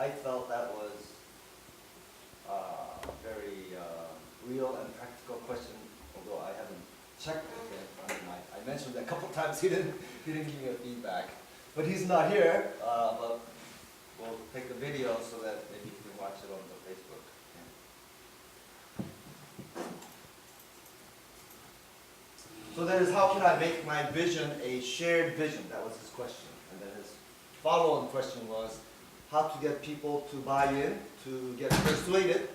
I felt that was a very real and practical question, although I haven't checked it yet. I mean, I mentioned that a couple times, he didn't give me a feedback. But he's not here, but we'll take the video so that maybe you can watch it on the Facebook. So that is, how can I make my vision a shared vision? That was his question. And then his follow-on question was, how to get people to buy in, to get persuaded,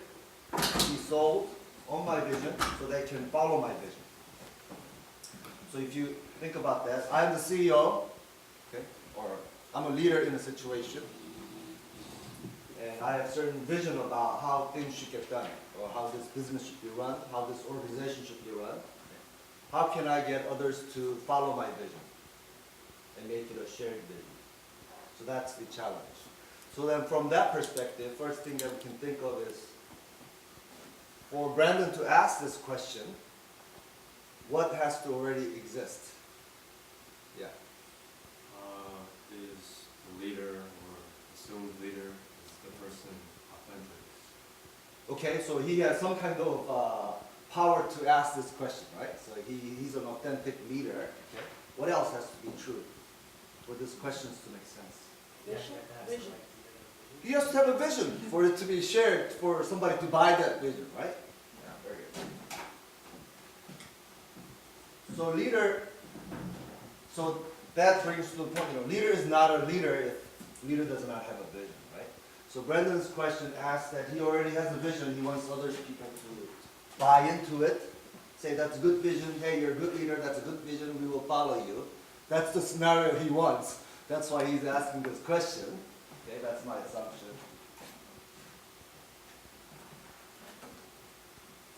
to be sold on my vision so they can follow my vision. So if you think about that, I'm the CEO, okay, or I'm a leader in a situation, and I have certain vision about how things should get done, or how this business should be run, how this organization should be run. How can I get others to follow my vision and make it a shared vision? So that's the challenge. So then from that perspective, first thing that we can think of is, for Brandon to ask this question, what has to already exist? Yeah. Is the leader or assumed leader, is the person authentic? Okay, so he has some kind of power to ask this question, right? So he's an authentic leader. Okay. What else has to be true for these questions to make sense? Vision. He has to have a vision for it to be shared, for somebody to buy that vision, right? Yeah, very good. So leader, so that brings to the point, leader is not a leader if leader does not have a vision, right? So Brandon's question asks that he already has a vision, he wants other people to buy into it, say that's a good vision, hey, you're a good leader, that's a good vision, we will follow you. That's the scenario he wants. That's why he's asking this question. Okay, that's my assumption.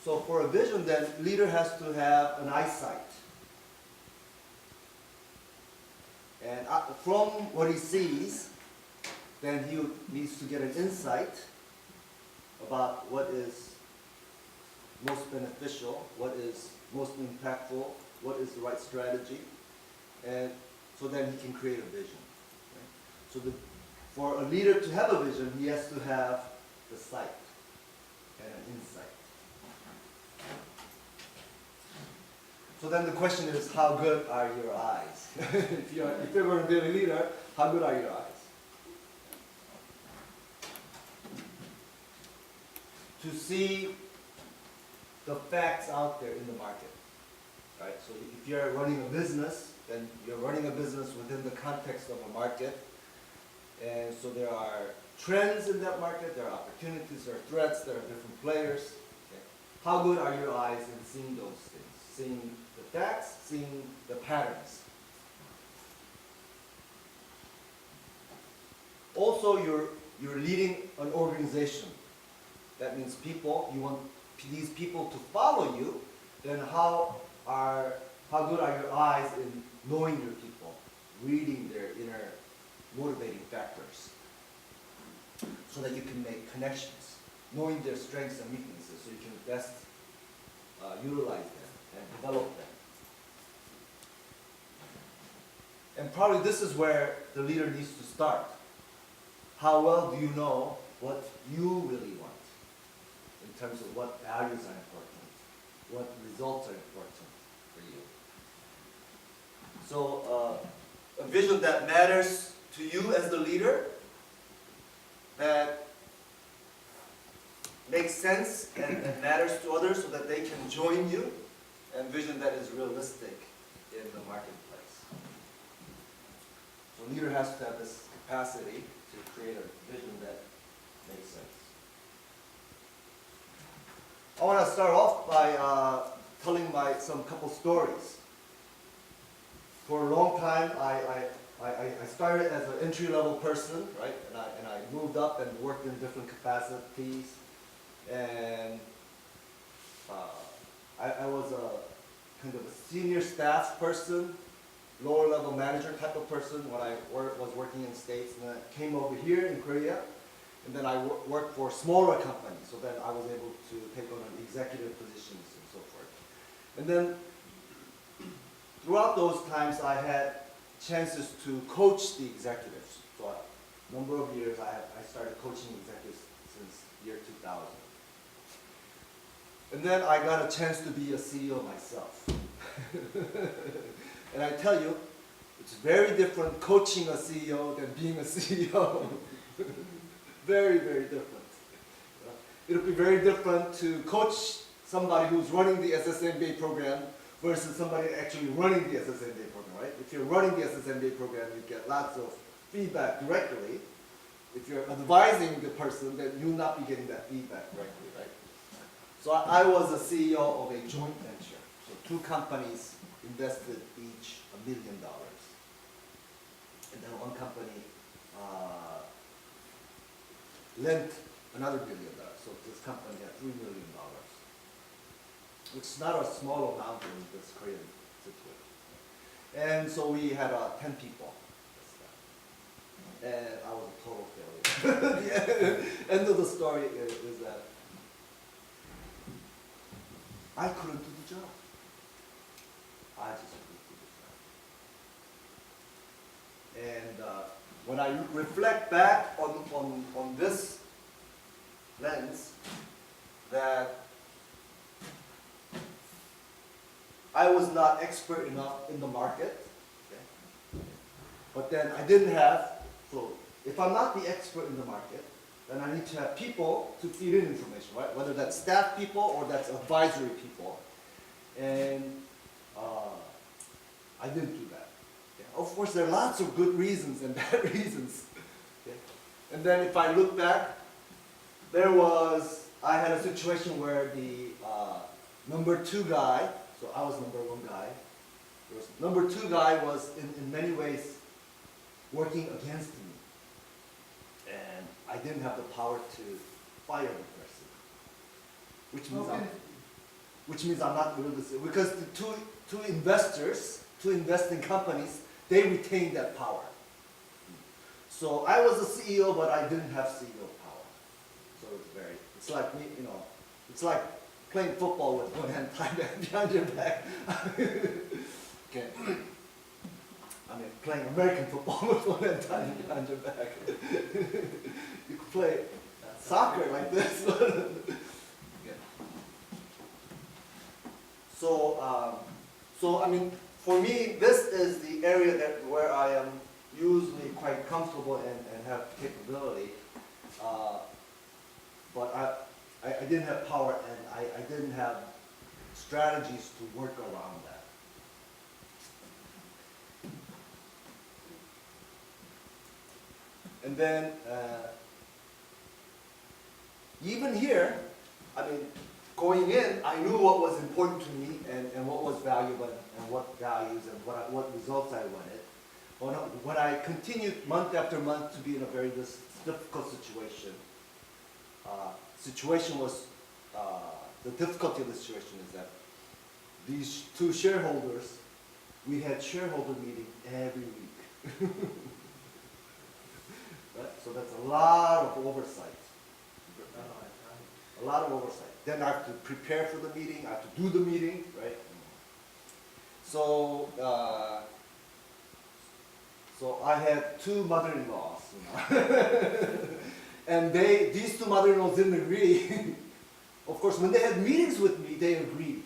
So for a vision then, leader has to have an eyesight. And from what he sees, then he needs to get an insight about what is most beneficial, what is most impactful, what is the right strategy, and so then he can create a vision. Right? So for a leader to have a vision, he has to have the sight and an insight. So then the question is, how good are your eyes? if you're going to be a leader, how good are your eyes? To see the facts out there in the market, right? So if you're running a business, then you're running a business within the context of a market. And so there are trends in that market, there are opportunities, there are threats, there are different players. Okay. How good are your eyes in seeing those things? Seeing the facts, seeing the patterns. Also, you're leading an organization. That means people, you want these people to follow you, then how good are your eyes in knowing your people, reading their inner motivating factors, so that you can make connections, knowing their strengths and weaknesses, so you can best utilize them and develop them. And probably this is where the leader needs to start. How well do you know what you really want in terms of what values are important, what results are important for you? So a vision that matters to you as the leader, that makes sense and matters to others so that they can join you, and vision that is realistic in the marketplace. So a leader has to have this capacity to create a vision that makes sense. I want to start off by telling some couple stories. For a long time, I started as an entry-level person, right? And I moved up and worked in different capacities. And I was a kind of a senior staff person, lower-level manager type of person when I was working in the States. And then I came over here in Korea, and then I worked for smaller companies. So then I was able to take on executive positions and so forth. And then throughout those times, I had chances to coach the executives. So number of years, I started coaching executives since year 2000. And then I got a chance to be a CEO myself. And I tell you, it's very different coaching a CEO than being a CEO. Very, very different. It'll be very different to coach somebody who's running the SSMBA program versus somebody actually running the SSMBA program, right? If you're running the SSMBA program, you get lots of feedback directly. If you're advising the person, then you'll not be getting that feedback directly, right? So I was a CEO of a joint venture. So two companies invested each $1 million. And then one company lent another $1 million. So this company had $3 million, which is not a small amount in this Korean situation. And so we had 10 people. And I was a total failure. The end of the story is that I couldn't do the job. I just couldn't do the job. And when I reflect back on this lens, that I was not expert enough in the market, okay? But then I didn't have, so if I'm not the expert in the market, then I need to have people to feed in information, right? Whether that's staff people or that's advisory people. And I didn't do that. Okay? Of course, there are lots of good reasons and bad reasons. Okay? And then if I look back, I had a situation where the number 2 guy, so I was number 1 guy, number 2 guy was in many ways working against me. And I didn't have the power to fire the person. Which means I'm not able to say, because the two investors, two investing companies, they retain that power. So I was the CEO, but I didn't have CEO power. So it's like me, it's like playing football with one hand tied behind your back. Okay. I mean, playing American football with one hand tied behind your back. You could play soccer like this. Okay. So I mean, for me, this is the area where I am usually quite comfortable and have capability. But I didn't have power, and I didn't have strategies to work around that. And then, even here, I mean, going in, I knew what was important to me and what was valuable and what values and what results I wanted. But when I continued month after month to be in a very difficult situation, the difficulty of the situation is that these two shareholders, we had shareholder meeting every week. Right? So that's a lot of oversight. A lot of oversight. Then I have to prepare for the meeting, I have to do the meeting, right? So, so I had 2 mother-in-laws, and these 2 mother-in-laws didn't agree. Of course, when they had meetings with me, they agreed.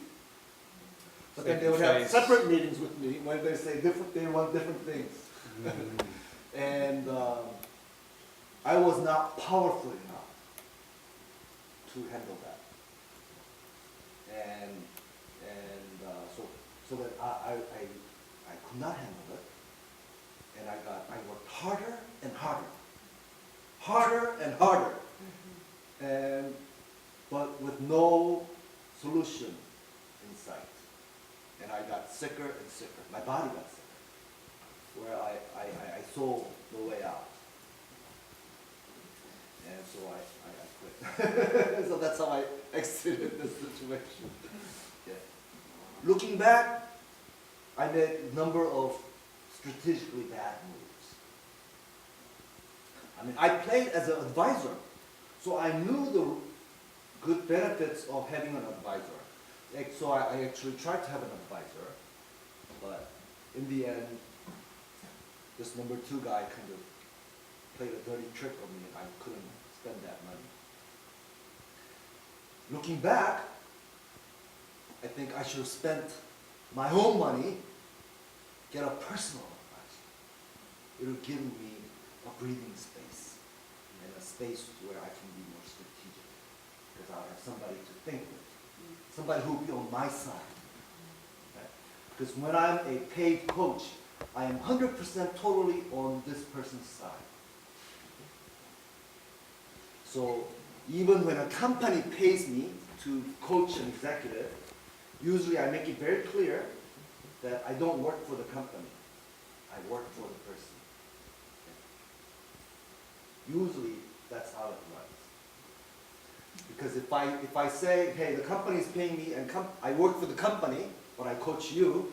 But then they would have separate meetings with me when they say they want different things. And I was not powerful enough to handle that. And so that I could not handle it. And I worked harder and harder. Harder and harder. But with no solution in sight. And I got sicker and sicker. My body got sicker. Where I saw the way out. And so I quit. So that's how I exited this situation. Yeah. Looking back, I made a number of strategically bad moves. I mean, I played as an advisor, so I knew the good benefits of having an advisor. So I actually tried to have an advisor, but in the end, this number 2 guy kind of played a dirty trick on me and I couldn't spend that money. Looking back, I think I should have spent my own money, get a personal advice. It would give me a breathing space and a space where I can be more strategic because I'll have somebody to think with, somebody who will be on my side. Right? Because when I'm a paid coach, I am 100% totally on this person's side. So even when a company pays me to coach an executive, usually I make it very clear that I don't work for the company. I work for the person. Usually that's how it runs. Because if I say, hey, the company is paying me and I work for the company, but I coach you,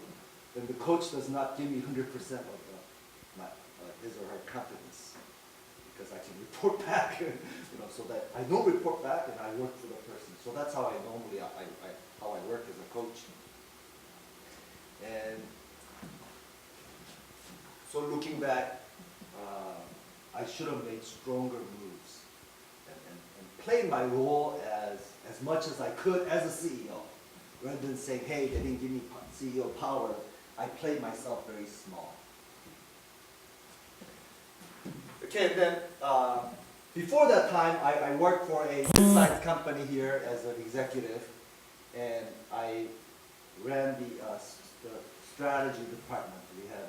then the coach does not give me 100% of his or her confidence. Because I can report back, so that I don't report back and I work for the person. So that's how I normally how I work as a coach. And so looking back, I should have made stronger moves and played my role as much as I could as a CEO. Rather than saying, hey, they didn't give me CEO power, I played myself very small. Okay, then before that time, I worked for a mid-sized company here as an executive, and I ran the strategy department. We had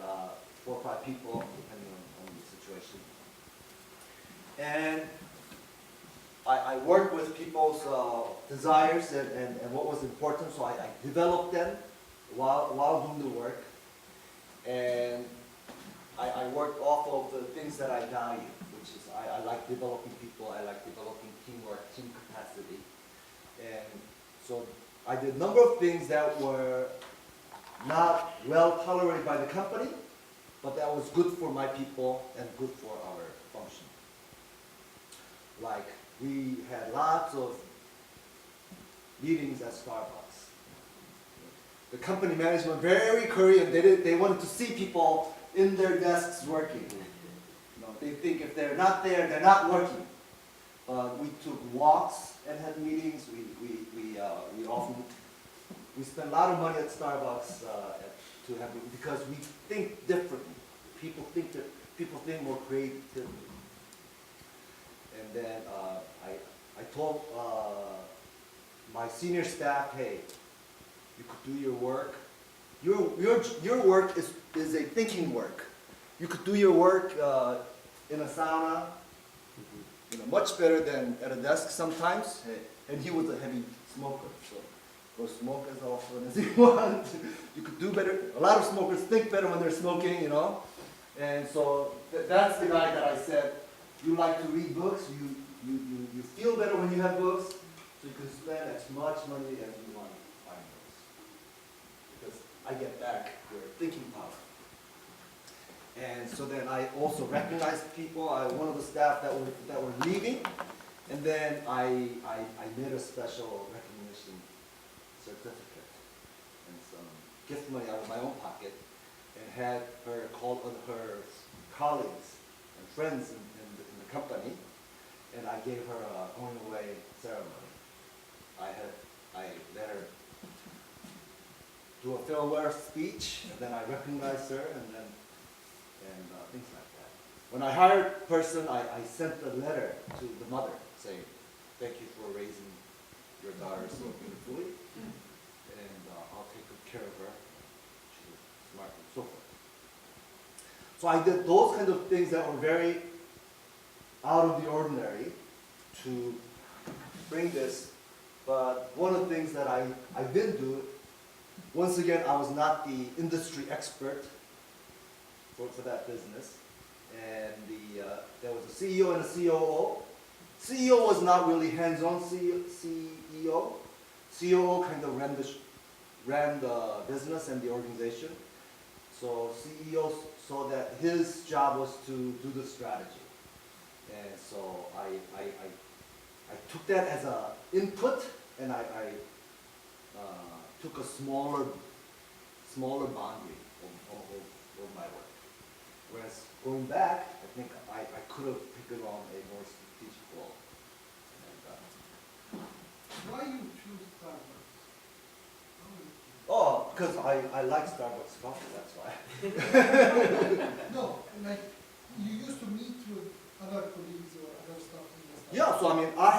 4 or 5 people, depending on the situation. And I worked with people's desires and what was important, so I developed them while doing the work. And I worked off of the things that I value, which is I like developing people, I like developing teamwork, team capacity. And so I did a number of things that were not well tolerated by the company, but that was good for my people and good for our function. Like, we had lots of meetings at Starbucks. The company management very Korean. They wanted to see people in their desks working. They think if they're not there, they're not working. We took walks and had meetings. We spent a lot of money at Starbucks because we think differently. People think more creatively. And then I told my senior staff, hey, you could do your work. Your work is a thinking work. You could do your work in a sauna, much better than at a desk sometimes. And he was a heavy smoker, so go smoke as often as you want. You could do better. A lot of smokers think better when they're smoking, And so that's the guy that I said, you like to read books, you feel better when you have books, so you can spend as much money as you want to buy books. Because I get back your thinking power. And so then I also recognized people, one of the staff that were leaving, and then I made a special recognition certificate and some gift money out of my own pocket, and had her call on her colleagues and friends in the company, and I gave her a going away ceremony. I let her do a farewell speech, and then I recognized her, and things like that. When I hired a person, I sent a letter to the mother saying, thank you for raising your daughter so beautifully, and I'll take good care of her. She's smart and so forth. So I did those kinds of things that were very out of the ordinary to bring this. But one of the things that I did do, once again, I was not the industry expert for that business. And there was a CEO and a COO. CEO was not really hands-on CEO. COO kind of ran the business and the organization. So CEO saw that his job was to do the strategy. And so I took that as an input, and I took a smaller boundary of my work. Whereas going back, I think I could have taken on a more strategic role. And, Why you choose Starbucks? oh, because I like Starbucks coffee, that's why. No, like you used to meet with other colleagues or other stuff in the Starbucks. Yeah, so I mean, I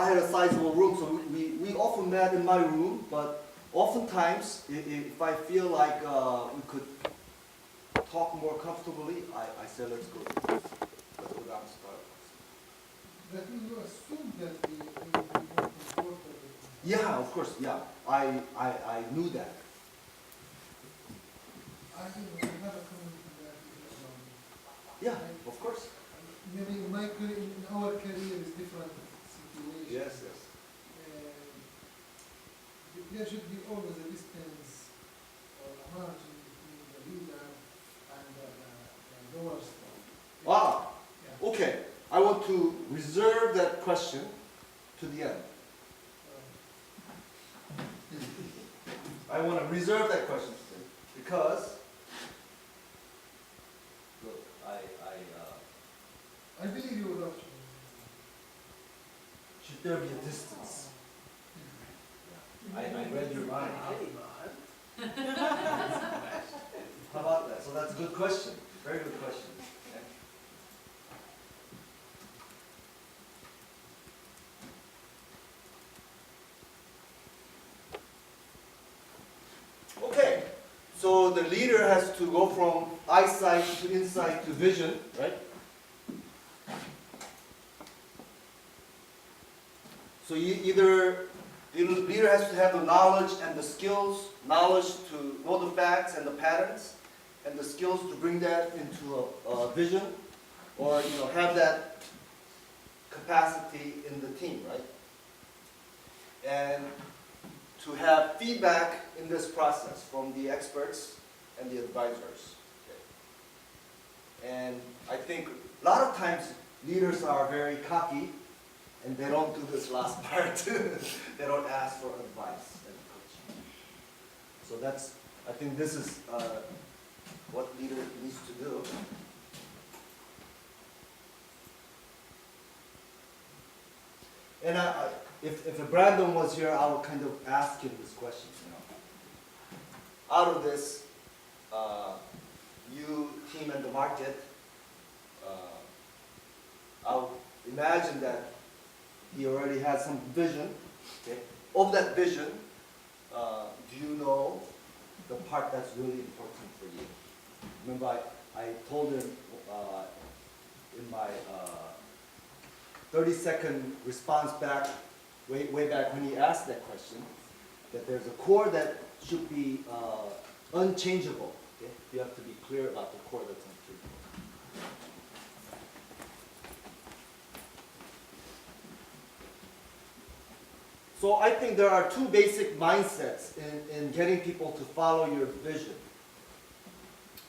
had a sizable room, so we often met in my room, but oftentimes, if I feel like we could talk more comfortably, I say, let's go down to Starbucks. That means you assumed that they would be more comfortable. Yeah, of course, yeah. I knew that. I think we have a comment on that. Yeah, of course. Maybe in my career, in our career is different situation. Yes, yes. There should be always a distance or a margin between the leader and the lower staff. Ah, Yeah. okay. I want to reserve that question to the end. I want to reserve that question today because, look, I believe you will also. should there be a distance? I read your mind. How about that? So that's a good question. Very good question. Okay, so the leader has to go from eyesight to insight to vision, right? So the leader has to have the knowledge and the skills, knowledge to know the facts and the patterns, and the skills to bring that into a vision, or have that capacity in the team, right? And to have feedback in this process from the experts and the advisors. Okay. And I think a lot of times leaders are very cocky and they don't do this last part. They don't ask for advice and coaching. So I think this is what leader needs to do. And if Brandon was here, I would kind of ask him this question. Out of this, you, team, and the market, I would imagine that he already has some vision. Okay? Of that vision, do you know the part that's really important for you? Remember, I told him in my 30-second response back, way back when he asked that question, that there's a core that should be unchangeable. Okay? You have to be clear about the core that's unchangeable. So I think there are two basic mindsets in getting people to follow your vision.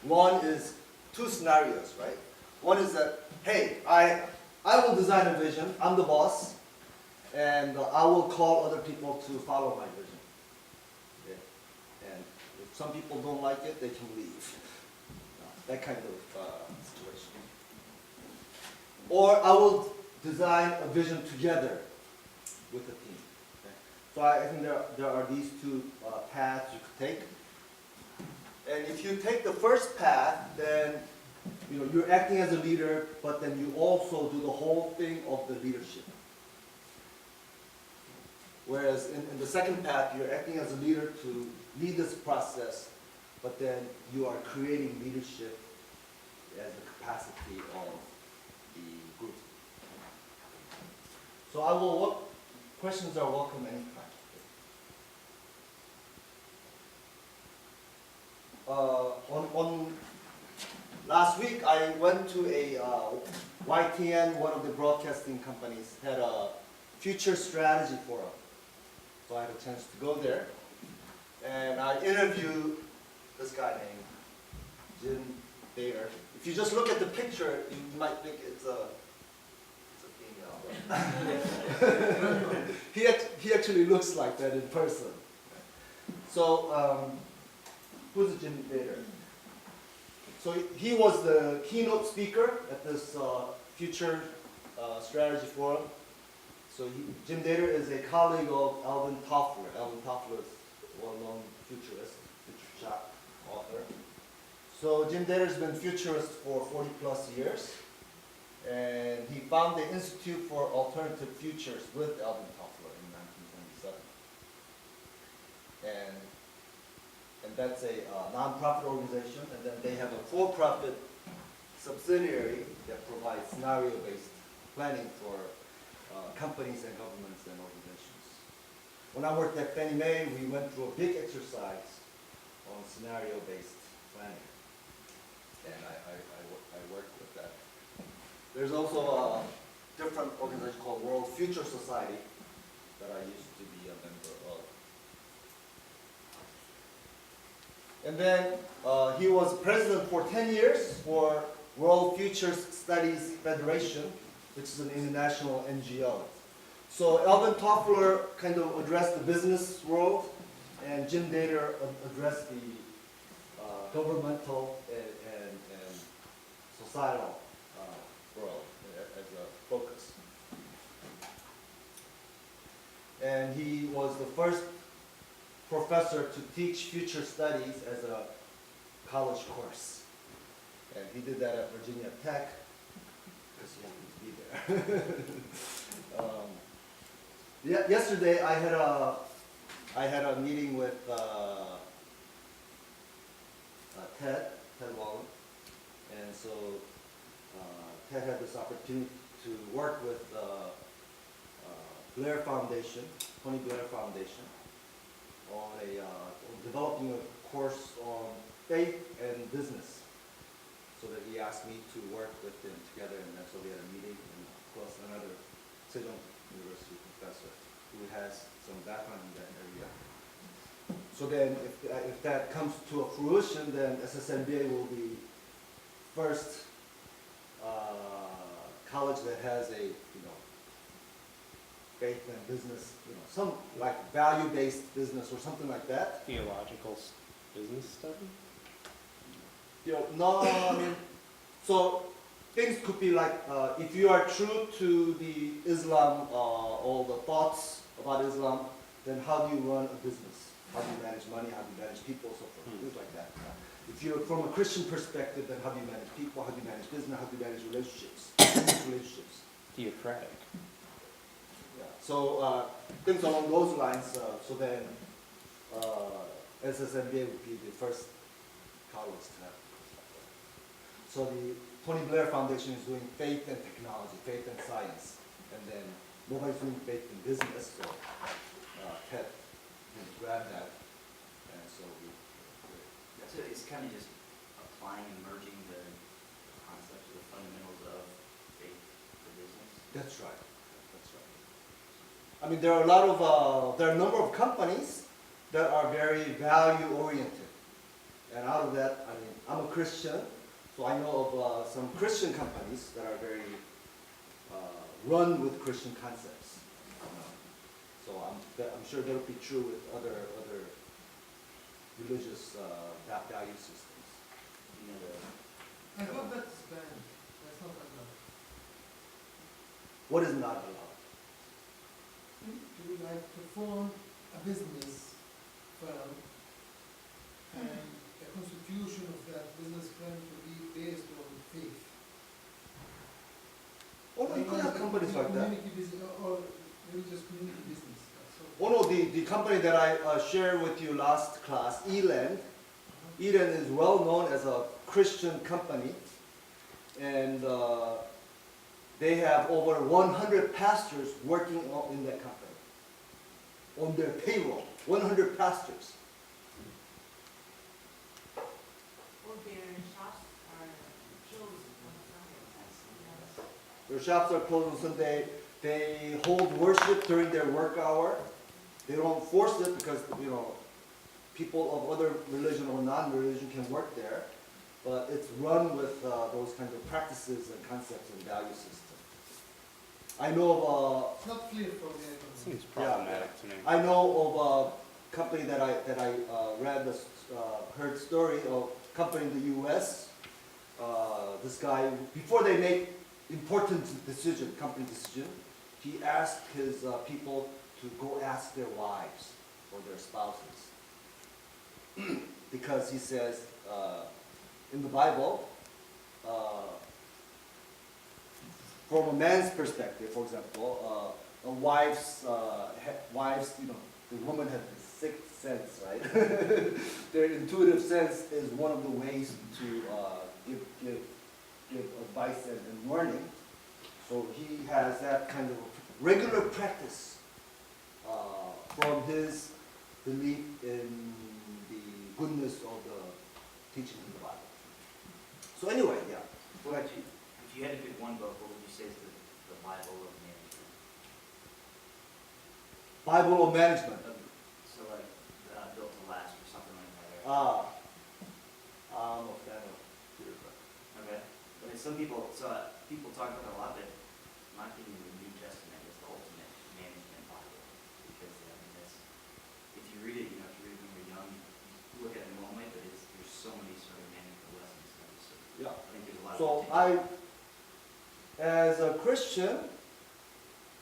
One is two scenarios, right? One is that, hey, I will design a vision, I'm the boss, and I will call other people to follow my vision. Okay? And if some people don't like it, they can leave. That kind of situation. Or I will design a vision together with the team. Okay? So I think there are these two paths you could take. And if you take the first path, then you're acting as a leader, but then you also do the whole thing of the leadership. Whereas in the second path, you're acting as a leader to lead this process, but then you are creating leadership as the capacity of the group. So questions are welcome anytime. On last week, I went to a YTN, one of the broadcasting companies, had a future strategy forum. So I had a chance to go there. And I interviewed this guy named Jim Bader. If you just look at the picture, you might think it's a female. He actually looks like that in person. So, who's Jim Bader? So he was the keynote speaker at this Future Strategy Forum. So Jim Dater is a colleague of Alvin Toffler. Alvin Toffler is a well-known futurist, future shock author. So Jim Dater's been futurist for 40 plus years. And he founded the Institute for Alternative Futures with Alvin Toffler in 1927. And that's a non-profit organization, and then they have a for-profit subsidiary that provides scenario-based planning for companies and governments and organizations. When I worked at Fannie Mae, we went through a big exercise on scenario-based planning, and I worked with that. There's also a different organization called World Future Society that I used to be a member of. And then he was president for 10 years for World Futures Studies Federation, which is an international NGO. So Alvin Toffler kind of addressed the business world, and Jim Dater addressed the governmental and societal world as a focus. And he was the first professor to teach future studies as a college course. And he did that at Virginia Tech, because he happened to be there. Yesterday I had a meeting with Ted Wallen, and so Ted had this opportunity to work with Blair Foundation, Tony Blair Foundation, on developing a course on faith and business. So that he asked me to work with them together, and so we had a meeting, and plus another Sejong University professor who has some background in that area. So then, if that comes to a fruition, then SSMBA will be first college that has a faith and business, some like value-based business or something like that. Theological business study? No, I mean, so things could be like, if you are true to the Islam, all the thoughts about Islam, then how do you run a business? How do you manage money? How do you manage people? So forth, things like that. If you're from a Christian perspective, then how do you manage people? How do you manage business? How do you manage relationships? Relationships. Theocratic. Yeah. So things along those lines. So then SSMBA would be the first college to have. So the Tony Blair Foundation is doing faith and technology, faith and science, and then nobody's doing faith and business. So Ted grabbed that, and so So it's kind of just applying and merging the concepts or the fundamentals of faith for business. That's right. That's right. I mean, there are a lot of there are a number of companies that are very value oriented, and out of that, I mean, I'm a Christian, so I know of some Christian companies that are very run with Christian concepts. So I'm sure that'll be true with other religious value systems. I hope that's banned. That's not allowed. What is not allowed? To like to form a business firm and the constitution of that business firm to be based on faith. Oh no, you could have companies like that. Community business or religious community business. Oh no, the company that I shared with you last class, Eland. Eland is well known as a Christian company, and they have over 100 pastors working in that company, on their payroll, 100 pastors. Well, their shops are closed on Sunday. Their shops are closed on Sunday. They hold worship during their work hour. They don't force it because, people of other religion or non-religion can work there, but it's run with those kinds of practices and concepts and value systems. I know It's not clear for me. Seems problematic to me. I know of a company that I heard story of a company in the U.S. this guy, before they make important decision, company decision, he asked his people to go ask their wives or their spouses. Because he says, in the Bible, from a man's perspective, for example, a wife's, the woman has the sixth sense, right? Their intuitive sense is one of the ways to give advice and learning. So he has that kind of regular practice from his belief in the goodness of the teaching in the Bible. So anyway, yeah. What would you, if you had to pick one book, what would you say is the Bible of management? Bible of management. So like Built to Last or something like that. Right? I'm a fan of Peter. Okay. But then some people, people talk about that a lot, but in my opinion, the New Testament is the ultimate management Bible. Because I mean, that's, if you read it, if you read it when you're young, you look at it in one way, but there's so many sort of management lessons. So Yeah. I think there's a lot So of as a Christian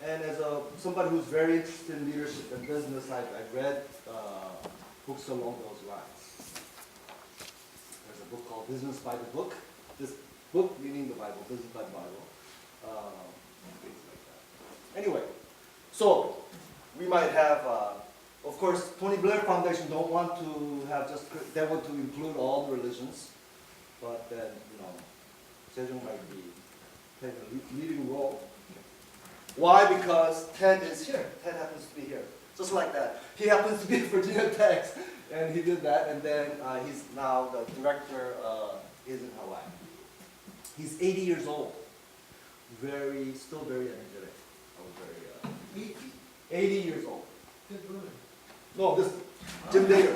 and as somebody who's very interested in leadership and business, I've read books along those lines. There's a book called Business by the Book. This book meaning the Bible, Business by the Bible, things like that. Anyway, so we might have, of course, Tony Blair Foundation don't want to have just, they want to include all the religions, but then, Sejong might be playing a leading role. Why? Because Ted is here. Ted happens to be here. Just like that. He happens to be at Virginia Tech, and he did that, and then he's now the director is in Hawaii. He's 80 years old. Still very energetic. Very, 80 years old. Ted Bruner. No, this Jim Dater.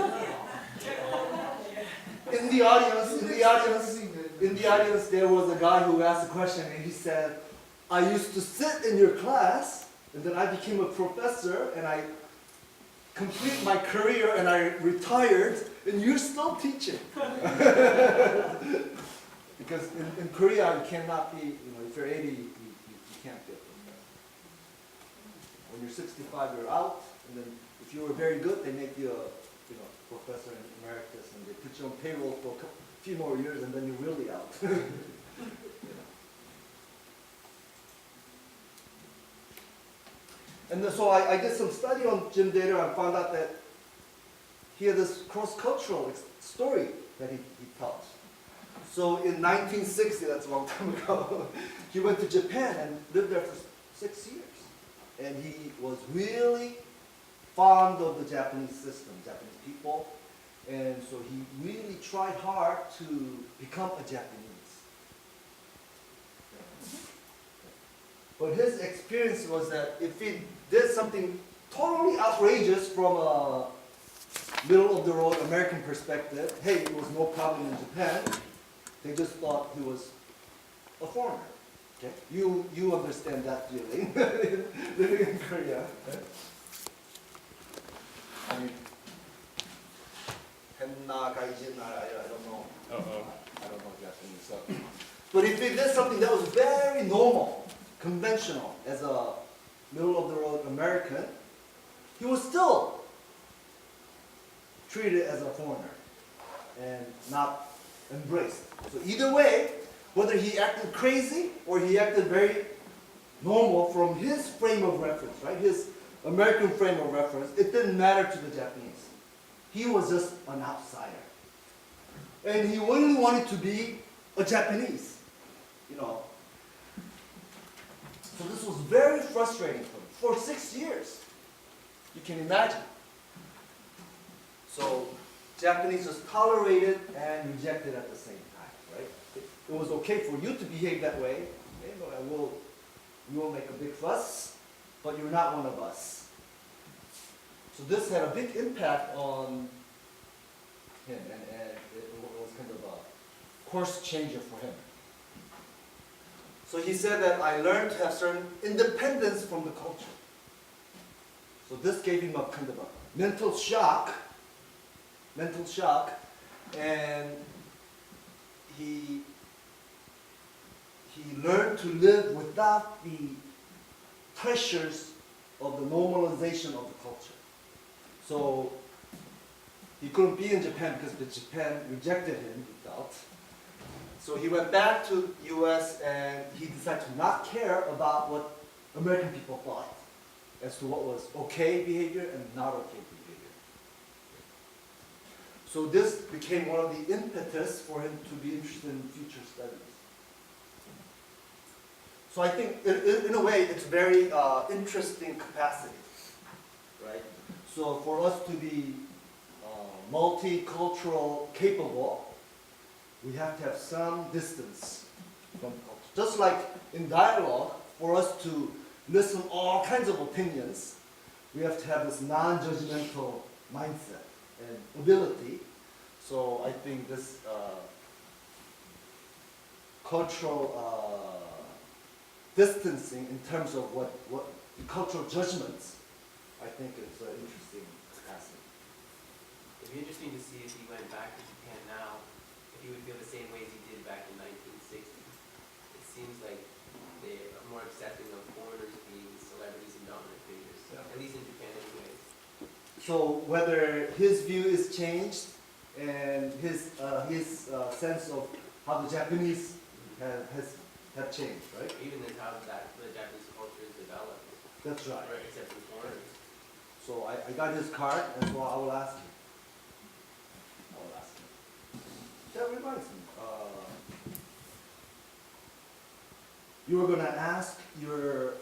In the audience, there was a guy who asked a question, and he said, I used to sit in your class, and then I became a professor, and I complete my career, and I retired, and you're still teaching. Because in Korea, you cannot be, if you're 80, you can't be a professor. When you're 65, you're out, and then if you were very good, they make you a professor emeritus, and they put you on payroll for a few more years, and then you're really out. And then, so I did some study on Jim Dater and found out that he had this cross-cultural story that he tells. So in 1960, that's a long time ago, he went to Japan and lived there for 6 years. And he was really fond of the Japanese system, Japanese people. And so he really tried hard to become a Japanese. But his experience was that if he did something totally outrageous from a middle-of-the-road American perspective, hey, it was no problem in Japan. They just thought he was a foreigner. Okay? You understand that feeling living in Korea. Okay? I mean, I don't know. I don't know Japanese. So. But if he did something that was very normal, conventional, as a middle-of-the-road American, he was still treated as a foreigner and not embraced. So either way, whether he acted crazy or he acted very normal from his frame of reference, right? His American frame of reference, it didn't matter to the Japanese. He was just an outsider. And he really wanted to be a Japanese, So this was very frustrating for him. For 6 years. You can imagine. So Japanese was tolerated and rejected at the same time, right? It was okay for you to behave that way. We will make a big fuss, but you're not one of us. So this had a big impact on him, and it was kind of a course changer for him. So he said that I learned to have certain independence from the culture. So this gave him a kind of a mental shock, and he he learned to live without the pressures of the normalization of the culture. So he couldn't be in Japan because Japan rejected him, he felt. So he went back to US and he decided to not care about what American people thought as to what was okay behavior and not okay behavior. So this became one of the impetus for him to be interested in future studies. So I think, in a way, it's very interesting capacity, right? So for us to be multicultural capable, we have to have some distance from culture. Just like in dialogue, for us to listen all kinds of opinions, we have to have this non-judgmental mindset and ability. So I think this cultural distancing in terms of what cultural judgments, I think it's an interesting capacity. It'd be interesting to see if he went back to Japan now, if he would feel the same way as he did back in 1960. It seems like they are more accepting of foreigners being celebrities and dominant figures, at least in Japan anyways. So whether his view is changed and his sense of how the Japanese have changed, right? Even in how the Japanese culture is developed, That's right. right, except for foreigners. So I got his card, and so I will ask him. That reminds me. You were going to ask your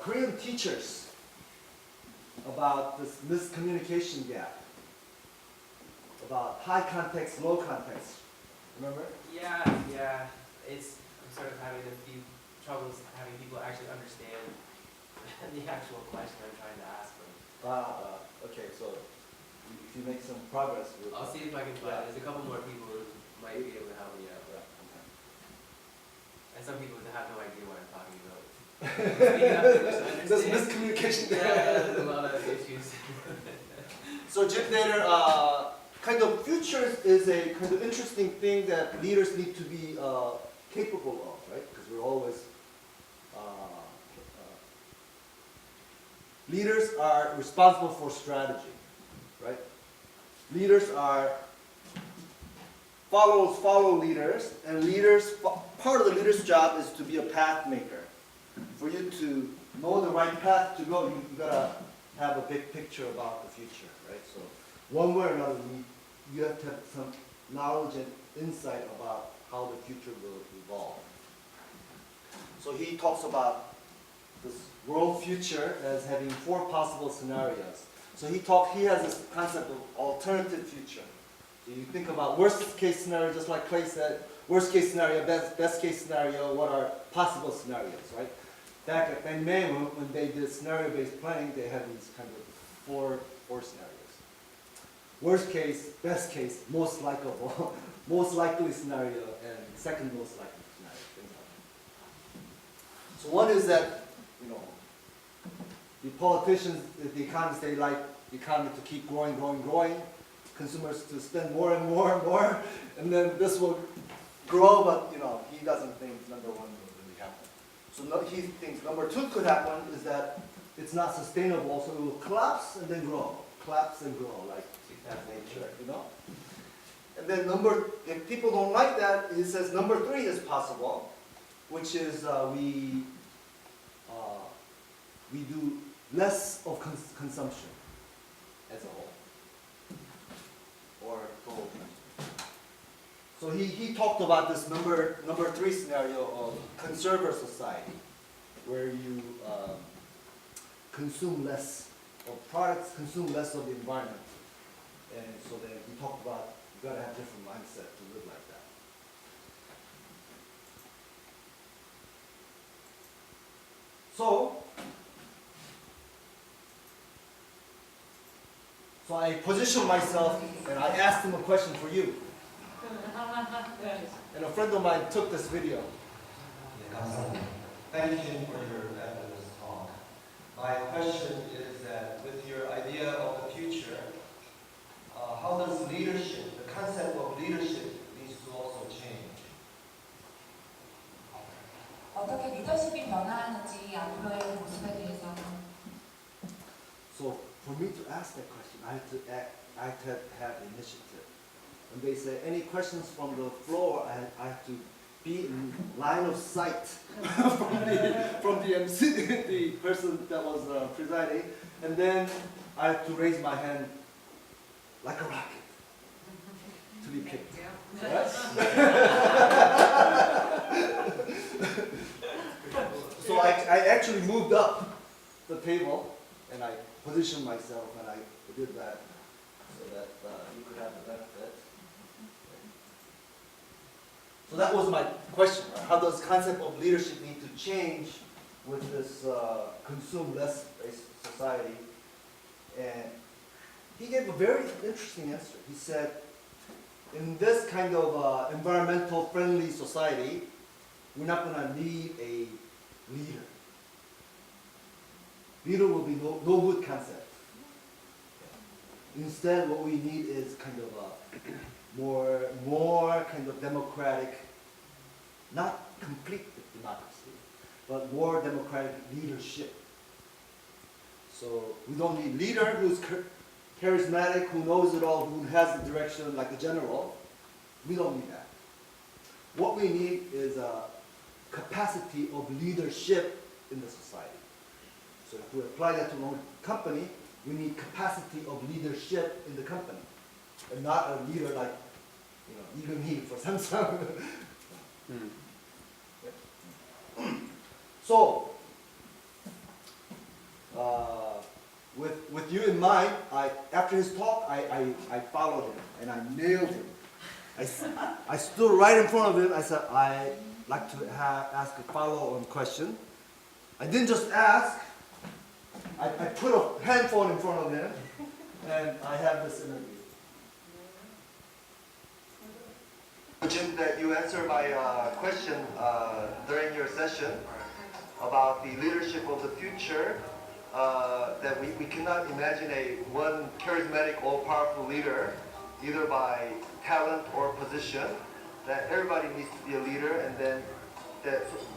Korean teachers about this miscommunication gap, about high context, low context. Remember? Yeah. I'm sort of having a few troubles having people actually understand the actual question I'm trying to ask them. Okay, so if you make some progress with I'll see if I can find it. There's a couple more people who might be able to help me out. And some people that have no idea what I'm talking about. There's miscommunication Yeah, there. there's a lot of issues. So Jim Dater, kind of futures is a kind of interesting thing that leaders need to be capable of, right? Because we're always leaders are responsible for strategy, right? Leaders are follow leaders, and part of the leader's job is to be a path maker. For you to know the right path to go, you gotta have a big picture about the future, right? So one way or another, you have to have some knowledge and insight about how the future will evolve. So he talks about this world future as having 4 possible scenarios. So he has this concept of alternative future. So you think about worst case scenario, just like Clay said, worst case scenario, best case scenario, what are possible scenarios, right? Back at MBA, when they did scenario-based planning, they had these kind of four scenarios. Worst case, best case, most likable, most likely scenario, and second most likely scenario, things like that. So one is that, the politicians, the economists, they like the economy to keep growing, consumers to spend more and more, and then this will grow, but he doesn't think number 1 will really happen. So he thinks number 2 could happen is that it's not sustainable, so it will collapse and then grow, like nature, And then if people don't like that, he says number 3 is possible, which is we do less of consumption as a whole, or total. So he talked about this number 3 scenario of conserver society, where you consume less of products, consume less of the environment. And so then he talked about you gotta have a different mindset to live like that. So I positioned myself and I asked him a question for you. And a friend of mine took this video. Thank you for your fabulous talk. My question is that with your idea of the future, how does leadership, the concept of leadership needs to also change? for me to ask that question, I had to have initiative. When they say any questions from the floor, I have to be in line of sight from the MC, the person that was presiding, and then I have to raise my hand like a rocket to be picked. Right? So I actually moved up the table and I positioned myself and I did that so that you could have the benefit. So that was my question. Right? How does concept of leadership need to change with this consume less based society? And he gave a very interesting answer. He said, in this kind of environmental friendly society, we're not going to need a leader. Leader will be no good concept. Instead, what we need is kind of a more kind of democratic, not complete democracy, but more democratic leadership. So we don't need leader who's charismatic, who knows it all, who has the direction like a general. We don't need that. What we need is a capacity of leadership in the society. So if we apply that to our company, we need capacity of leadership in the company, and not a leader like, even me for Samsung. So, with you in mind, after his talk, I followed him and I nailed him. I stood right in front of him. I said, I'd like to ask a follow-on question. I didn't just ask. I put a handphone in front of him, and I have this interview. Jim, that you answered my question during your session about the leadership of the future, that we cannot imagine one charismatic, all-powerful leader, either by talent or position, that everybody needs to be a leader, and then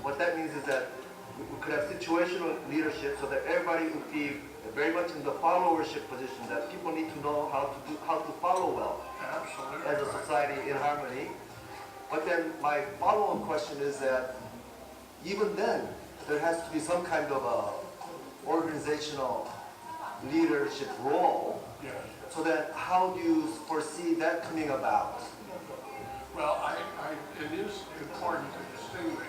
what that means is that we could have situational leadership so that everybody would be very much in the followership position, that people need to know how to follow well. Absolutely. As a society in harmony. But then my follow-on question is that even then, there has to be some kind of a organizational leadership role. Yes. So then how do you foresee that coming about? Well, it is important to distinguish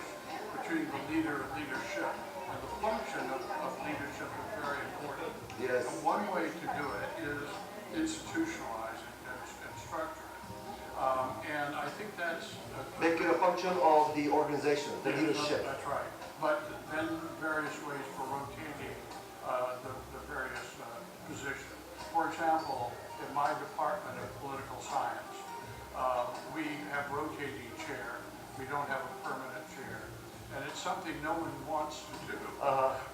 between the leader and leadership. And the function of leadership is very important. Yes. And one way to do it is institutionalize it and structure it. And I think that's... Make it a function of the organization, the leadership. That's right. But then various ways for rotating the various positions. For example, in my department of political science, we have rotating chair. We don't have a permanent chair. And it's something no one wants to do,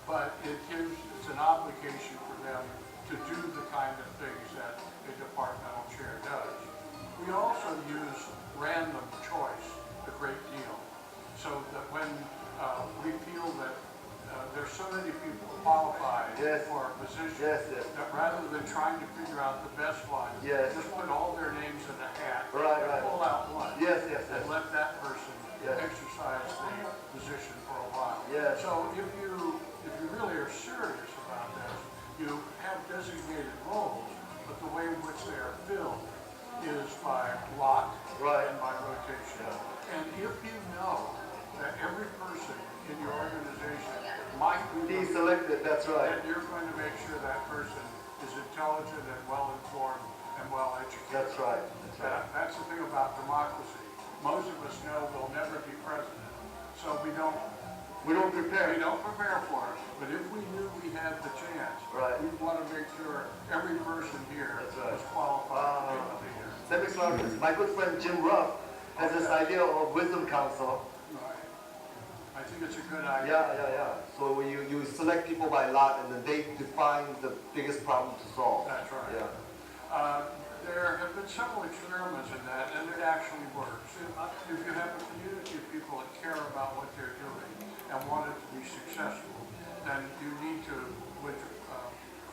but it's an obligation for them to do the kind of things that a departmental chair does. We also use random choice a great deal, so that when we feel that there's so many people qualified for a position, that rather than trying to figure out the best one, just put all their names in a hat, and pull out one, and let that person exercise the position for a while. So if you really are serious about this, you have designated roles, but the way in which they are filled is by lot and by rotation. And if you know that every person in your organization might be selected, that's right. And you're going to make sure that person is intelligent and well-informed and well-educated. That's right. That's the thing about democracy. Most of us know we'll never be president, so we don't prepare. We don't prepare for it. But if we knew we had the chance, we'd want to make sure every person here is qualified to be a leader. That makes a lot of sense. My good friend Jim Ruff has this idea of wisdom council. Right. I think it's a good idea. So you select people by lot, and then they define the biggest problem to solve. That's right. There have been several experiments in that, and it actually works. If you have a community of people that care about what they're doing and want it to be successful, then you need to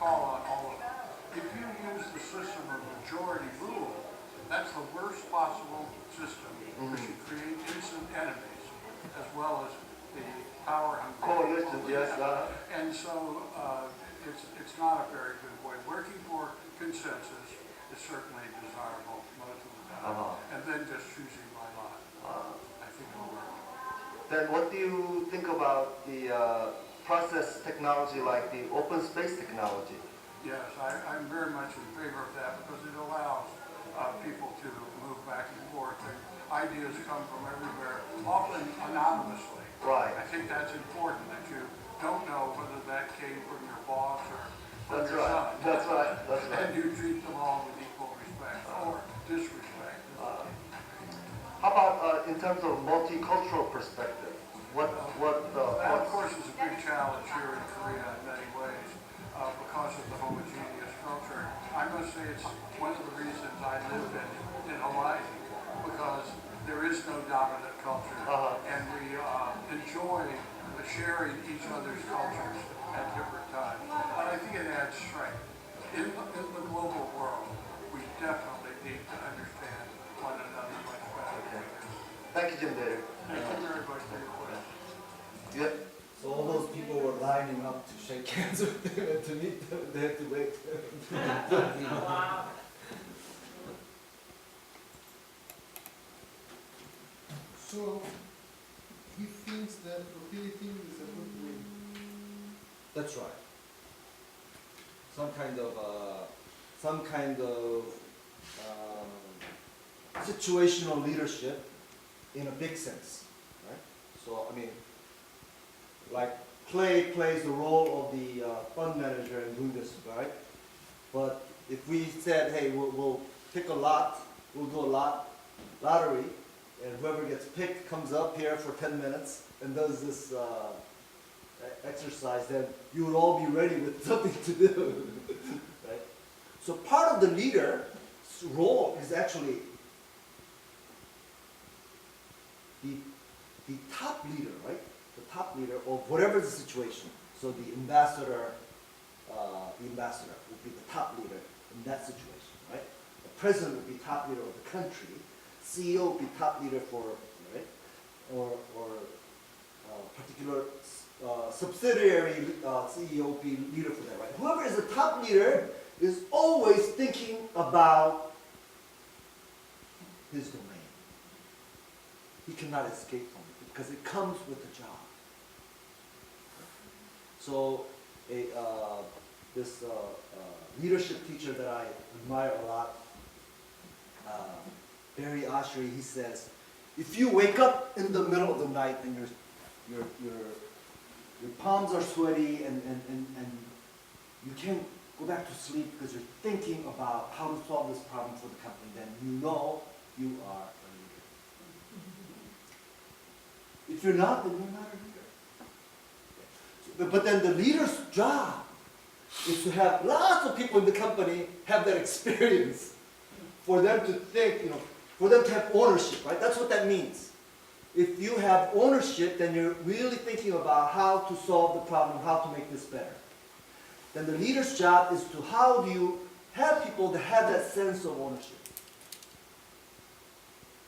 call on all of them. majority rule, that's the worst possible system, because you create innocent enemies as well as the power hungry. Coalition, yes, And so it's not a very good way. Working for consensus is certainly desirable most of the time, and then just choosing by lot. I think it'll work. Then what do you think about the process technology like the open space technology? Yes, I'm very much in favor of that because it allows people to move back and forth, and ideas come from everywhere, often anonymously. Right. I think that's important, that you don't know whether that came from your boss or from That's your right. son. That's right. That's right. And you treat them all with equal respect or disrespect. How about in terms of multicultural perspective? That, of course, is a big challenge here in Korea in many ways because of the homogeneous culture. I must say it's one of the reasons I live in Hawaii, because there is no dominant culture, and we enjoy sharing each other's cultures at different times. And I think it adds strength. In the global world, we definitely need to understand one another much better. Thank you, Jim David. Thank you very much for your question. Yep. So all those people were lining up to shake hands with them and to meet them. They had to wait. Wow. So he thinks that rotating is a good way. That's right. Some kind of situational leadership in a big sense, right? So I mean, like Clay plays the role of the fund manager in doing this, right? But if we said, hey, we'll pick a lot, we'll do a lottery, and whoever gets picked comes up here for 10 minutes and does this exercise, then you would all be ready with something to do, right? So part of the leader's role is actually the top leader, right? The top leader of whatever the situation. So the ambassador would be the top leader in that situation, right? The president would be top leader of the country. CEO would be top leader for, right? Or particular subsidiary CEO would be leader for that, right? Whoever is the top leader is always thinking about his domain. He cannot escape from it because it comes with the job. So this leadership teacher that I admire a lot, Barry Oshry, he says, if you wake up in the middle of the night and your palms are sweaty and you can't go back to sleep because you're thinking about how to solve this problem for the company, then you know you are a leader. If you're not, then you're not a leader. But then the leader's job is to have lots of people in the company have that experience for them to think, for them to have ownership, right? That's what that means. If you have ownership, then you're really thinking about how to solve the problem, how to make this better. Then the leader's job is to how do you have people to have that sense of ownership.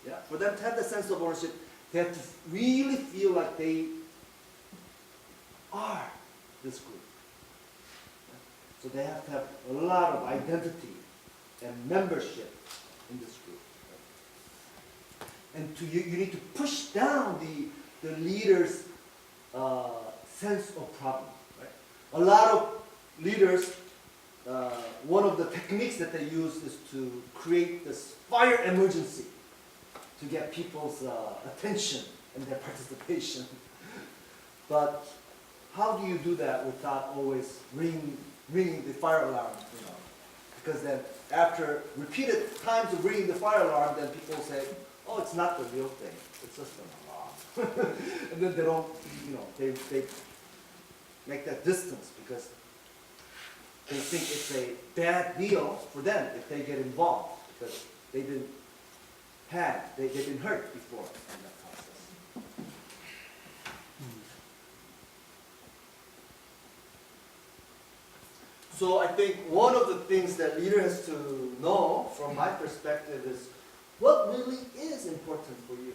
Yeah, for them to have that sense of ownership, they have to really feel like they are this group. So they have to have a lot of identity and membership in this group. And you need to push down the leader's sense of problem. Right? A lot of leaders, one of the techniques that they use is to create this fire emergency to get people's attention and their participation. But how do you do that without always ringing the fire alarm? Because then after repeated times of ringing the fire alarm, then people say, oh, it's not the real thing. It's just an alarm. And then they don't, they make that distance because they think it's a bad deal for them if they get involved because they've been hurt before in that process. So I think one of the things that leader has to know, from my perspective, is what really is important for you.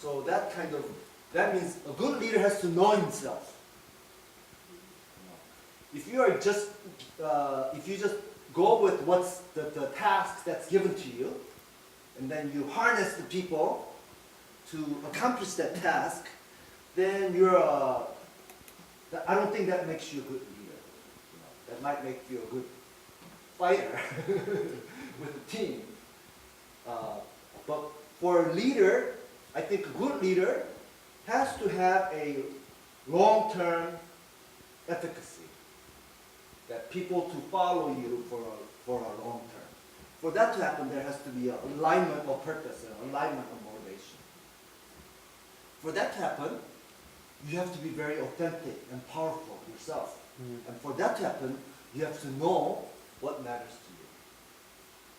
So that means a good leader has to know himself. If you are just, if you just go with what's the task that's given to you, and then you harness the people to accomplish that task, then I don't think that makes you a good leader. That might make you a good fighter with a team. But for a leader, I think a good leader has to have a long-term efficacy. That people to follow you for a long term. For that to happen, there has to be an alignment of purpose and alignment of motivation. For that to happen, you have to be very authentic and powerful yourself. And for that to happen, you have to know what matters to you.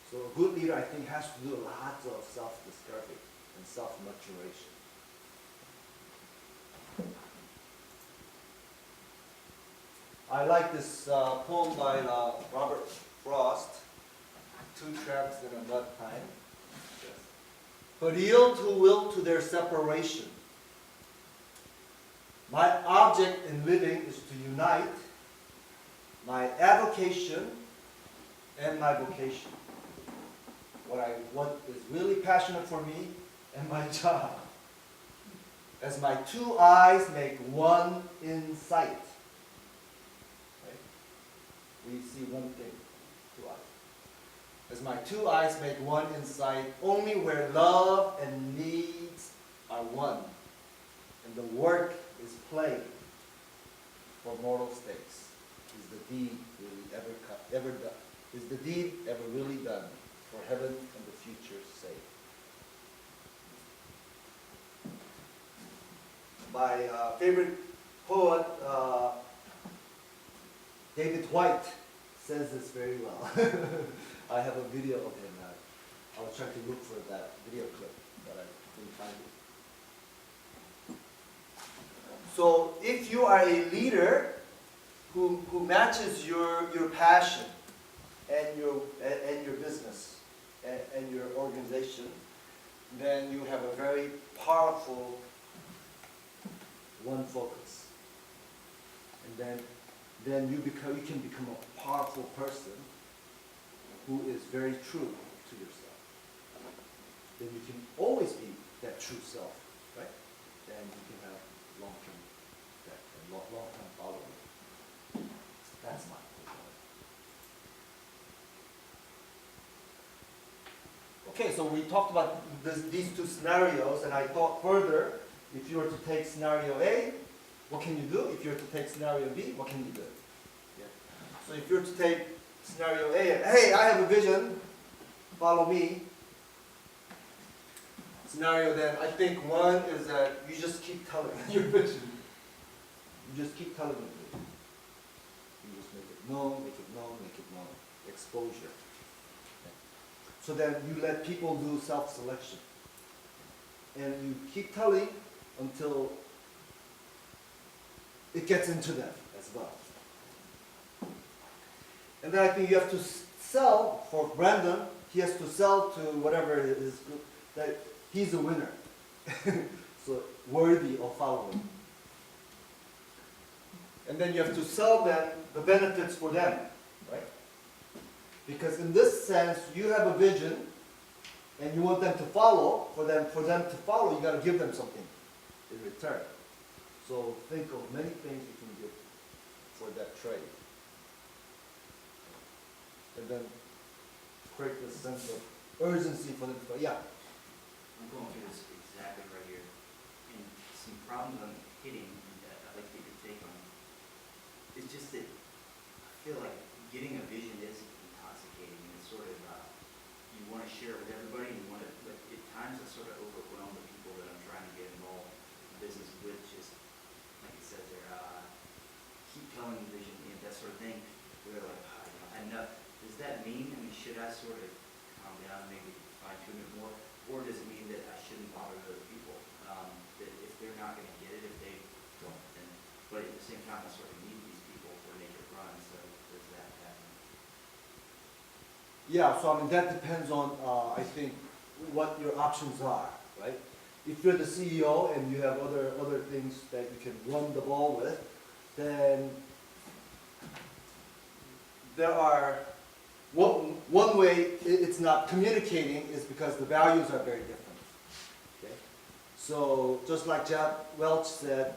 So a good leader, I think, has to do lots of self-discovery and self-maturation. I like this poem by Robert Frost, Two Traps in a Mud Time. But yield who will to their separation. My object in living is to unite my avocation and my vocation. What is really passionate for me and my job. As my two eyes make one in sight. We see one thing, two eyes. As my two eyes make one in sight, only where love and needs are one, and the work is played for mortal stakes, is the deed really ever done? Is the deed ever really done for heaven and the future's sake? My favorite poet, David White, says this very well. I have a video of him. I was trying to look for that video clip, but I couldn't find it. So if you are a leader who matches your passion and your business and your organization, then you have a very powerful one focus. And then you can become a powerful person who is very true to yourself. Then you can always be that true self, right? Then you can have long-term effect and long-term following. That's my point. Okay, so we talked about these two scenarios, and I thought further, if you were to take scenario A, what can you do? If you were to take scenario B, what can you do? Yeah. So if you were to take scenario A, hey, I have a vision, follow me. Scenario then, I think one is that you just keep telling your vision. You just keep telling your vision. You just make it known, make it known, make it known. Exposure. So then you let people do self-selection. And you keep telling until it gets into them as well. And then I think you have to sell, for Brandon, he has to sell to whatever is good, that he's a winner. So worthy of following. And then you have to sell them the benefits for them, right? Because in this sense, you have a vision and you want them to follow. For them to follow, you got to give them something in return. So think of many things you can give for that trade. And then create this sense of urgency for them to go, yeah. I'm going through this exactly right here. And some problems I'm hitting that I'd like to get your take on. It's just that I feel like getting a vision is intoxicating, and it's sort of, you want to share it with everybody, and you want to, but at times I sort of overwhelm the people that I'm trying to get involved in business with, just like it says there, keep telling the vision, you know, that sort of thing. They're like, enough. Does that mean, should I sort of calm down, maybe fine tune it more? Or does it mean that I shouldn't bother other people? That if they're not going to get it, if they don't, then, but at the same time, I sort of need these people for Nature Run, so does Yeah, so I mean, that depends on, I think, what your options are, right? If you're the CEO and you have other things that you can run the ball with, then there are, one way it's not communicating is because the values are very different. Okay? So just like Jack Welch said,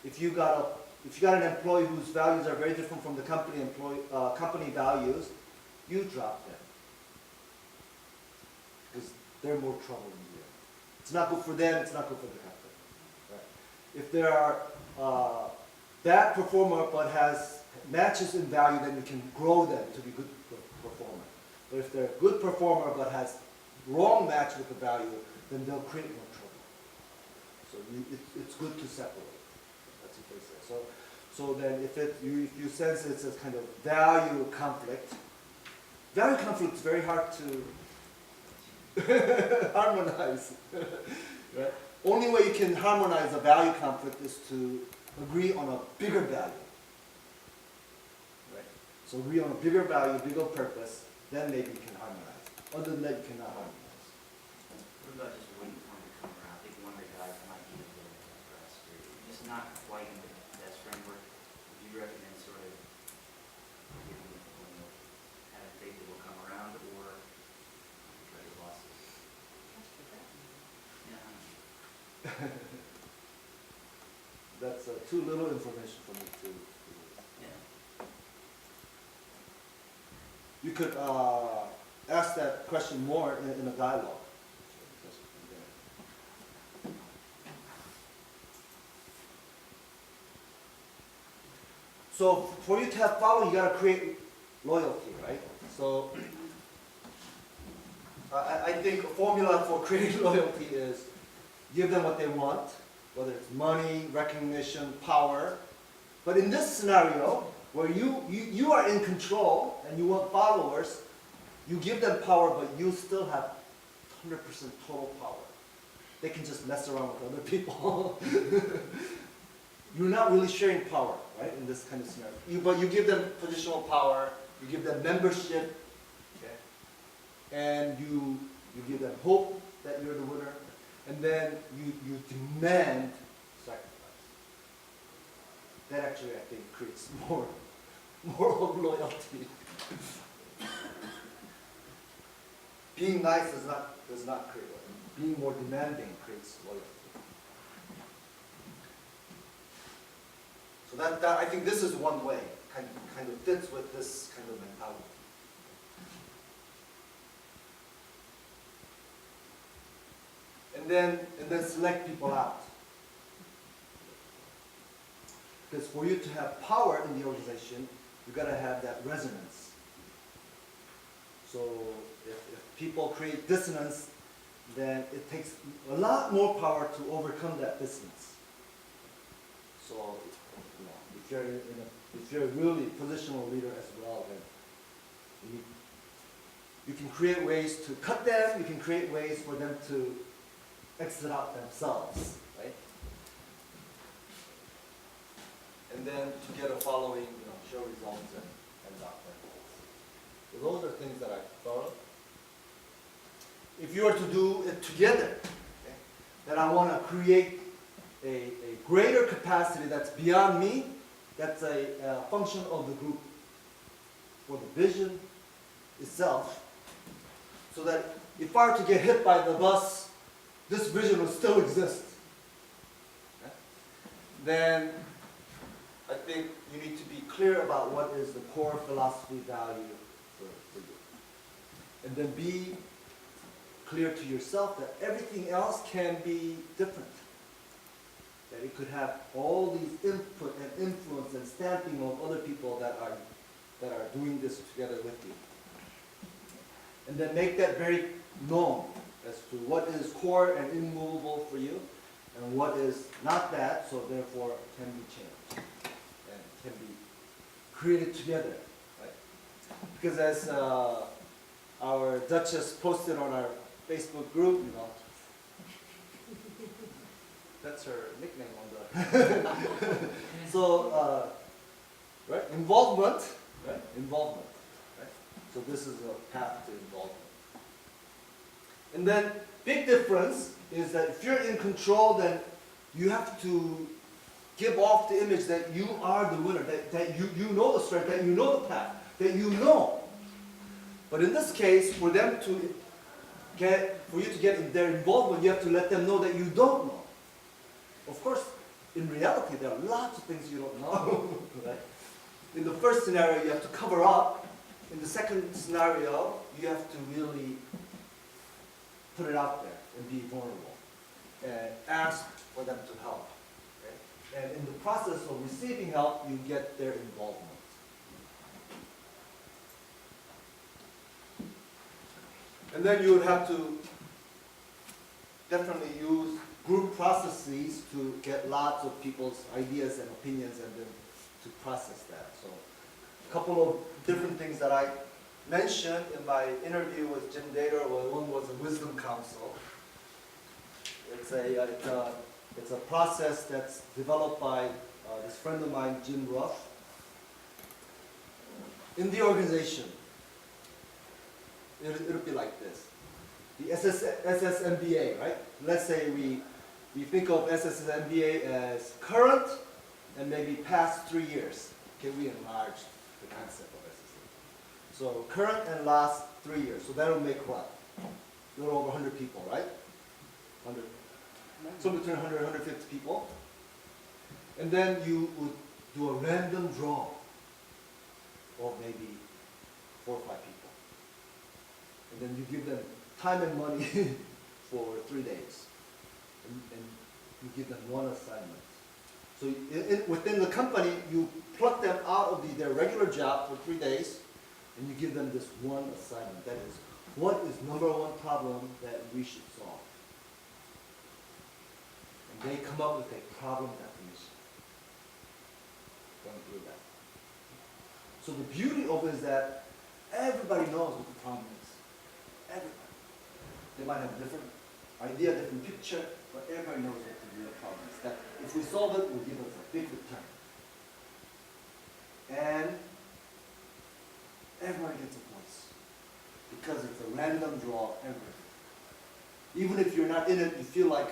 if you got an employee whose values are very different from the company values, you drop them. Because they're more trouble in the end. It's not good for them, it's not good for the company. Right? If there are bad performer but matches in value, then you can grow them to be good performer. But if they're a good performer but has wrong match with the value, then they'll create more trouble. So it's good to separate. That's what they say. So then if you sense it's a kind of value conflict is very hard to harmonize. Right? Only way you can harmonize a value conflict is to agree on a bigger value. Right? So agree on a bigger value, bigger purpose, then maybe you can harmonize. Other than that, you cannot harmonize. What about just waiting for him to come around? I think one of the guys might be a little bit impressed, or just not quite in the best framework. Would you recommend sort of giving it, having faith that will come around, or try your losses? Yeah. I know. That's too little information for me to. Yeah. You could ask that question more in a dialogue. So for you to have follow, you gotta create loyalty, right? So I think a formula for creating loyalty is give them what they want, whether it's money, recognition, power. But in this scenario, where you are in control and you want followers, you give them power, but you still have 100% total power. They can just mess around with other people. You're not really sharing power, right, in this kind of scenario. But you give them positional power, you give them membership, okay? And you give them hope that you're the winner, and then you demand sacrifice. That actually, I think, creates more of loyalty. Being nice does not create loyalty. Being more demanding creates loyalty. So that I think this is one way, kind of fits with this kind of mentality. And then select people out. Because for you to have power in the organization, you gotta have that resonance. So if people create dissonance, then it takes a lot more power to overcome that dissonance. So if you're really a positional leader as well, then you can create ways to cut them. You can create ways for them to exit out themselves, right? And then to get a following, show results and not their goals. So those are things that I thought of. If you were to do it together, okay, then I want to create a greater capacity that's beyond me, that's a function of the group for the vision itself, so that if I were to get hit by the bus, this vision will still exist. Okay? Then I think you need to be clear about what is the core philosophy value for you. And then be clear to yourself that everything else can be different. That it could have all these input and influence and stamping of other people that are doing this together with you. And then make that very known as to what is core and immovable for you and what is not that, so therefore can be changed and can be created together. Right? Because as our Duchess posted on our Facebook group, that's her nickname on the. So, right, involvement, right, involvement, right. So this is a path to involvement. And then, big difference is that if you're in control, then you have to give off the image that you are the winner, that you know the strength, that you know the path, that you know. But in this case, for you to get their involvement, you have to let them know that you don't know. Of course, in reality, there are lots of things you don't know. Right? In the first scenario, you have to cover up. In the second scenario, you have to really put it out there and be vulnerable and ask for them to help. Okay? And in the process of receiving help, you get their involvement. And then you would have to definitely use group processes to get lots of people's ideas and opinions and then to process that. So a couple of different things that I mentioned in my interview with Jim Dater. Well, one was a wisdom council. It's a process that's developed by this friend of mine, Jim Ruff. In the organization, it'll be like this. The SSMBA, right? Let's say we think of SSMBA as current and maybe past 3 years. Can we enlarge the concept of SSMBA? So current and last 3 years. So that'll make what? A little over 100 people, right? 100. So between 100 and 150 people. And then you would do a random draw of maybe 4 or 5 people. And then you give them time and money for 3 days. And you give them one assignment. So within the company, you pluck them out of their regular job for 3 days, and you give them this one assignment. That is, what is #1 problem that we should solve? And they come up with a problem definition. Going through that. So the beauty of it is that everybody knows what the problem is. Everybody. They might have a different idea, different picture, but everybody knows what the real problem is. That if we solve it, it will give us a big return. And everybody gets a voice. Because it's a random draw everywhere. Even if you're not in it, you feel like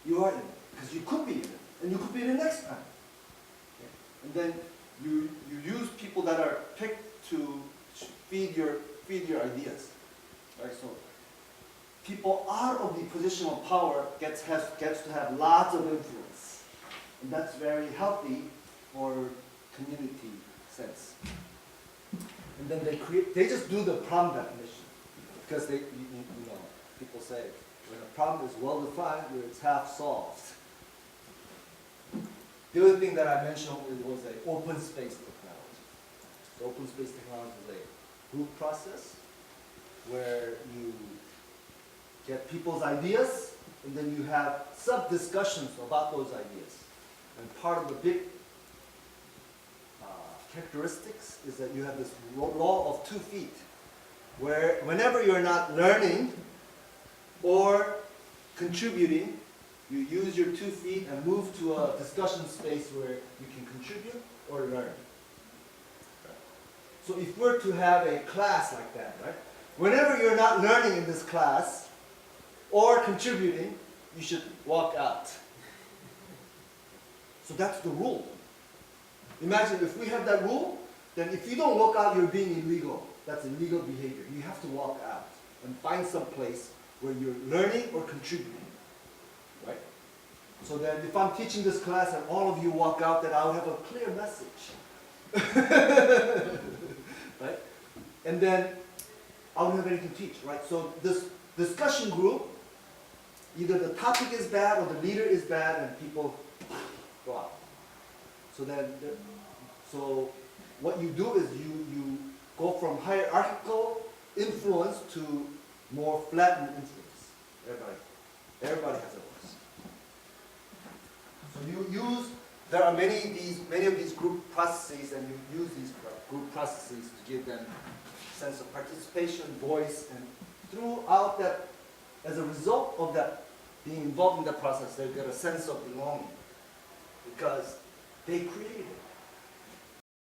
you are in it. Because you could be in it. And you could be in it next time. Okay? And then you use people that are picked to feed your ideas. Right? So people out of the position of power gets to have lots of influence. And that's very healthy for community sense. And then they just do the problem definition. Because you know, people say when a problem is well defined, it's half solved. The other thing that I mentioned was an open space technology. So open space technology is a group process where you get people's ideas, and then you have sub-discussions about those ideas. And part of the big characteristics is that you have this law of 2 feet, where whenever you're not learning or contributing, you use your 2 feet and move to a discussion space where you can contribute or learn. So if we're to have a class like that, right? Whenever you're not learning in this class or contributing, you should walk out. So that's the rule. Imagine if we have that rule, then if you don't walk out, you're being illegal. That's illegal behavior. You have to walk out and find some place where you're learning or contributing. Right? So then if I'm teaching this class and all of you walk out, then I'll have a clear message. Right? And then I don't have anything to teach, right? So this discussion group, either the topic is bad or the leader is bad and people go out. So what you do is you go from hierarchical influence to more flattened influence. Everybody has a voice. So there are many of these group processes, and you use these group processes to give them sense of participation, voice, and throughout that, as a result of that, being involved in the process, they get a sense of belonging because they created it.